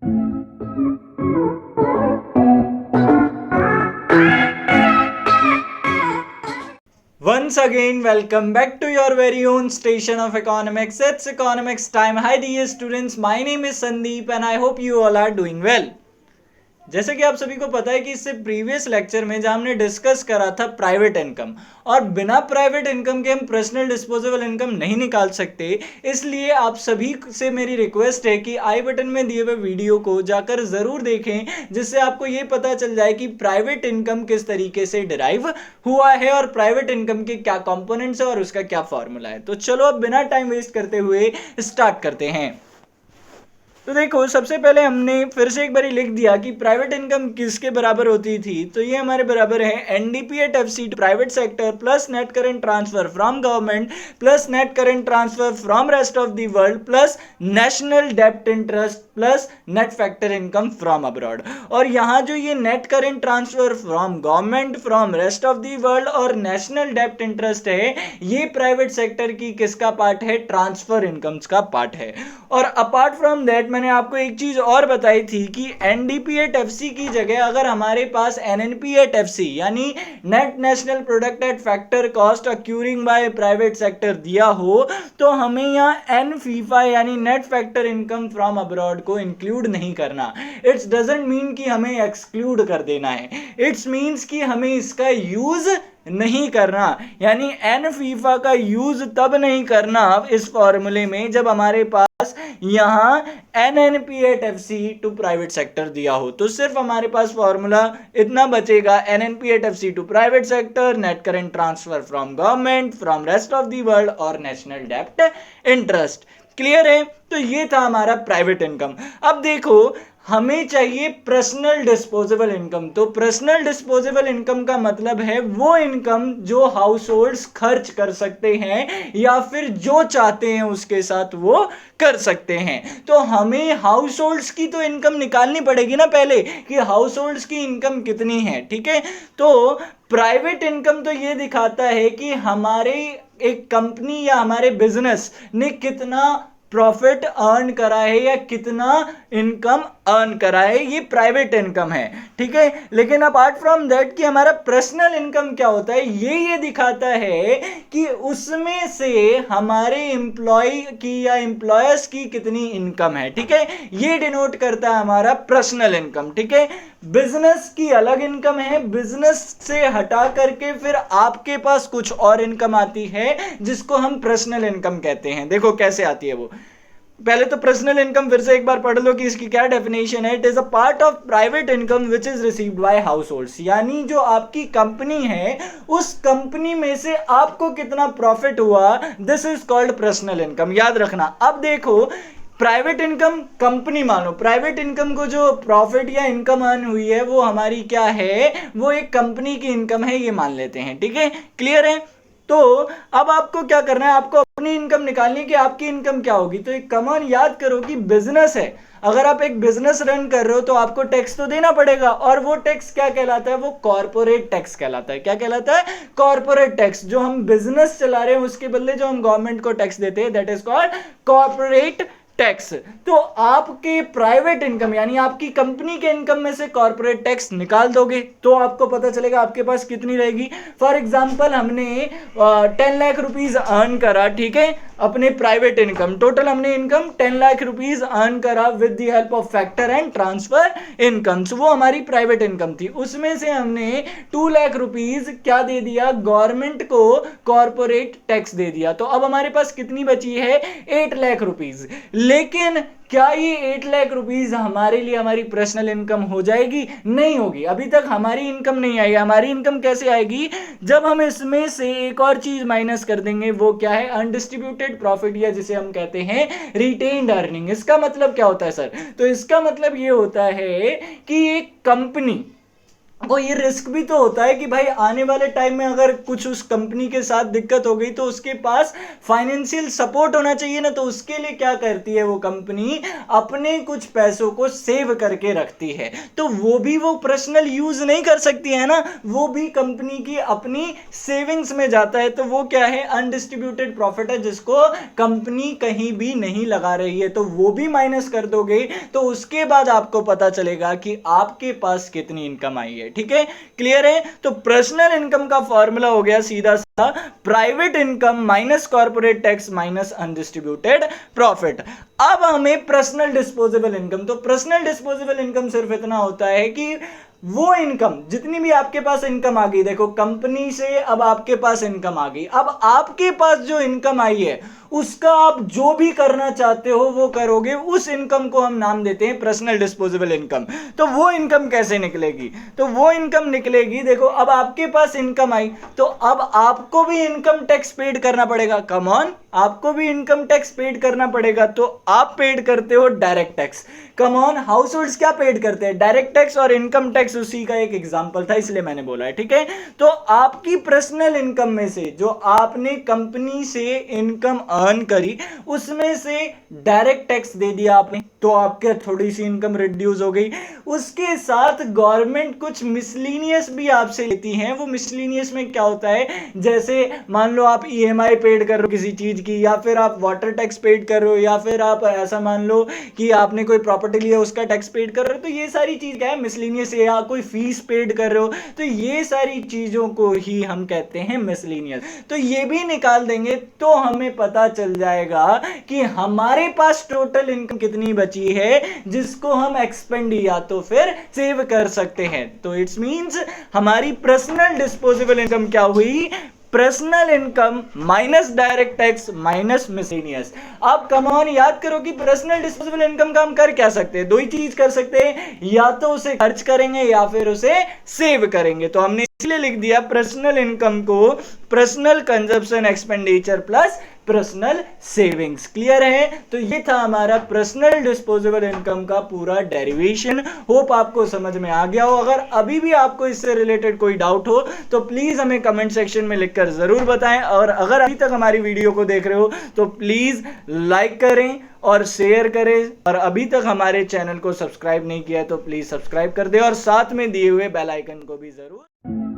Once again, welcome back to your very own station of economics. It's economics time. Hi dear students, my name is Sandeep and I hope you all are doing well. जैसे कि आप सभी को पता है कि इससे previous lecture में जहां हमने डिस्कस करा था प्राइवेट इनकम, और बिना प्राइवेट इनकम के हम पर्सनल डिस्पोजेबल इनकम नहीं निकाल सकते। इसलिए आप सभी से मेरी रिक्वेस्ट है कि आई बटन में दिए हुए वीडियो को जाकर जरूर देखें, जिससे आपको ये पता चल जाए कि प्राइवेट इनकम किस तरीके से डिराइव हुआ है और प्राइवेट इनकम के क्या कंपोनेंट्स है और उसका क्या फॉर्मूला है। तो चलो अब बिना टाइम वेस्ट करते हुए स्टार्ट करते हैं। तो देखो, सबसे पहले हमने फिर से एक बार लिख दिया कि प्राइवेट इनकम किसके बराबर होती थी। तो ये हमारे बराबर है NDP at FC private sector plus net current transfer from government plus net current transfer from rest of the world plus national डेब्ट interest plus net factor income from abroad. और यहाँ जो ये net current transfer from government from rest of the world और national डेब्ट interest है, ये private sector की किसका पार्ट है? ट्रांसफर इनकम्स का पार्ट है। और अपार्ट फ्रॉम दैट मैंने आपको एक चीज और बताई थी कि एनडीपीएट एफसी की जगह अगर हमारे पास एनएनपीएट एफसी यानी net national product at factor cost accruing by private sector दिया हो, तो हमें यहाँ एन फीफा यानी net factor income from abroad को इंक्लूड नहीं करना। इट्स डजंट मीन कि हमें एक्सक्लूड कर देना है, इट्स मीन्स कि हमें इसका यूज नहीं करना। यानी एन फीफा का यूज तब नहीं करना इस फॉर्मूले में जब हमारे पास यहां NNP at FC to private sector दिया हो। तो सिर्फ हमारे पास फॉर्मूला इतना बचेगा, NNP at FC to private sector, net current transfer from government from rest of the world और नेशनल डेब्ट इंटरेस्ट। क्लियर है? तो ये था हमारा प्राइवेट इनकम। अब देखो, हमें चाहिए पर्सनल डिस्पोजेबल इनकम। तो पर्सनल डिस्पोजेबल इनकम का मतलब है वो इनकम जो हाउस होल्ड्स खर्च कर सकते हैं या फिर जो चाहते हैं उसके साथ वो कर सकते हैं। तो हमें हाउस होल्ड्स की तो इनकम निकालनी पड़ेगी ना पहले, कि हाउस होल्ड्स की इनकम कितनी है। ठीक है, तो प्राइवेट इनकम तो ये दिखाता है कि हमारे एक कंपनी या हमारे बिजनेस ने कितना प्रॉफिट अर्न करा है या कितना इनकम अर्न करा है, ये प्राइवेट इनकम है। ठीक है, लेकिन अपार्ट फ्रॉम दैट कि हमारा पर्सनल इनकम क्या होता है, ये दिखाता है कि उसमें से हमारे एम्प्लॉय की या एम्प्लॉयर्स की कितनी इनकम है। ठीक है, ये डिनोट करता है हमारा पर्सनल इनकम। ठीक है, बिजनेस की अलग इनकम है, बिजनेस से हटा करके फिर आपके पास कुछ और इनकम आती है जिसको हम पर्सनल इनकम कहते हैं। देखो कैसे आती है वो। पहले तो पर्सनल इनकम फिर से एक बार पढ़ लो कि इसकी क्या डेफिनेशन है। It is a part of private income which is received by house holds. यानी जो आपकी कंपनी है उस कंपनी में से आपको कितना प्रॉफिट हुआ, this is called personal income. याद रखना। अब देखो, प्राइवेट इनकम कंपनी, मानो प्राइवेट इनकम को जो प्रॉफिट या इनकम अर्न हुई है वो हमारी क्या है, वो एक कंपनी की इनकम है, ये मान लेते हैं। ठीक है, क्लियर है? तो अब आपको क्या करना है, आपको अपनी इनकम निकालनी है कि आपकी इनकम क्या होगी। तो एक कॉमन याद करो कि बिजनेस है, अगर आप एक बिजनेस रन कर रहे हो तो आपको टैक्स तो देना पड़ेगा, और वो टैक्स क्या कहलाता है, वो कॉर्पोरेट टैक्स कहलाता है। क्या कहलाता है? Corporate tax. जो हम बिजनेस चला रहे हैं उसके बदले जो हम गवर्नमेंट को टैक्स देते हैं, that is called corporate tax. तो आपके प्राइवेट इनकम यानी आपकी कंपनी के इनकम में से कॉर्पोरेट टैक्स निकाल दोगे तो आपको पता चलेगा आपके पास कितनी रहेगी। फॉर एग्जांपल हमने 10 लाख रुपीज अर्न करा, ठीक है, अपने प्राइवेट इनकम। टोटल हमने इनकम 10 लाख रुपीज अर्न करा with the help of factor and transfer incomes. वो हमारी प्राइवेट इनकम थी। उसमें से हमने 2 लाख रुपीज क्या दे दिया, गवर्नमेंट को कॉर्पोरेट टैक्स दे दिया। तो अब हमारे पास कितनी बची है, 8 लाख रुपीज। लेकिन क्या ये 8 लाख रुपीज हमारे लिए हमारी पर्सनल इनकम हो जाएगी? नहीं होगी। अभी तक हमारी इनकम नहीं आई। हमारी इनकम कैसे आएगी, जब हम इसमें से एक और चीज माइनस कर देंगे। वो क्या है, अनडिस्ट्रीब्यूटेड प्रॉफिट, या जिसे हम कहते हैं रिटेन्ड अर्निंग। इसका मतलब क्या होता है सर? तो इसका मतलब ये होता है कि एक कंपनी वो ये रिस्क भी तो होता है कि भाई आने वाले टाइम में अगर कुछ उस कंपनी के साथ दिक्कत हो गई तो उसके पास फाइनेंशियल सपोर्ट होना चाहिए ना। तो उसके लिए क्या करती है वो कंपनी, अपने कुछ पैसों को सेव करके रखती है। तो वो पर्सनल यूज नहीं कर सकती है ना, वो भी कंपनी की अपनी सेविंग्स में जाता है। तो वो क्या है, अनडिस्ट्रीब्यूटेड प्रॉफिट है, जिसको कंपनी कहीं भी नहीं लगा रही है। तो वो भी माइनस कर दोगे तो उसके बाद आपको पता चलेगा कि आपके पास कितनी इनकम आई है। ठीक है, क्लियर है। तो पर्सनल इनकम का फॉर्मूला हो गया सीधा सा, private income minus corporate tax minus undistributed profit. अब हमें पर्सनल डिस्पोजेबल इनकम, तो पर्सनल डिस्पोजेबल इनकम सिर्फ इतना होता है कि वो इनकम, जितनी भी आपके पास इनकम आ गई, देखो कंपनी से अब आपके पास इनकम आ गई, अब आपके पास जो इनकम आई है उसका आप जो भी करना चाहते हो वो करोगे। उस इनकम को हम नाम देते हैं पर्सनल डिस्पोजेबल इनकम। तो वो इनकम कैसे निकलेगी, तो वो इनकम निकलेगी, देखो अब आपके पास इनकम आई तो अब आपको भी इनकम टैक्स पेड करना पड़ेगा। कम ऑन, आपको भी इनकम टैक्स पेड करना पड़ेगा। तो आप पेड करते हो direct tax. Come on, house holds क्या पेड करते हैं, डायरेक्ट टैक्स। और इनकम टैक्स उसी का एक एग्जांपल था, इसलिए मैंने बोला है। ठीक है, तो आपकी पर्सनल इनकम में से जो आपने कंपनी से इनकम अर्न करी उसमें से डायरेक्ट टैक्स दे दिया आपने, तो आपके थोड़ी सी इनकम रिड्यूस हो गई। उसके साथ गवर्नमेंट कुछ मिसलिनियस भी आपसे लेती है। वो मिसलिनियस में क्या होता है, जैसे मान लो आप ईएमआई पेड कर रहे हो किसी चीज की, या फिर आप वाटर टैक्स पेड कर रहे हो, या फिर आप ऐसा मान लो कि आपने कोई प्रॉपर्टी लिया उसका टैक्स पेड कर रहे हो। तो ये सारी चीज क्या है, मिसलिनियस, या कोई फीस पेड कर रहे हो, तो ये सारी चीजों को ही हम कहते हैं मिसलिनियस। तो ये भी निकाल देंगे तो हमें पता चल जाएगा कि हमारे पास टोटल इनकम कितनी बची है जिसको हम एक्सपेंड या तो फिर सेव कर सकते हैं। तो इट्स मींस हमारी पर्सनल डिस्पोजेबल इनकम क्या हुई, personal income minus direct tax minus miscellaneous. आप कम ऑन याद करो कि पर्सनल डिस्पोजेबल इनकम का हम कर क्या सकते हैं, दो ही चीज कर सकते हैं, या तो उसे खर्च करेंगे या फिर उसे सेव करेंगे। तो हमने इसलिए लिख दिया पर्सनल इनकम को personal consumption expenditure plus personal savings. Clear है, तो ये था हमारा पर्सनल डिस्पोजेबल इनकम का पूरा डेरिवेशन। होप आपको समझ में आ गया हो। अगर अभी भी आपको इससे रिलेटेड कोई डाउट हो तो प्लीज हमें कमेंट सेक्शन में लिखकर जरूर बताएं। और अगर अभी तक हमारी वीडियो को देख रहे हो तो प्लीज लाइक करें और शेयर करें, और अभी तक हमारे चैनल को सब्सक्राइब नहीं किया है तो प्लीज सब्सक्राइब कर दे, और साथ में दिए हुए बेल आइकन को भी जरूर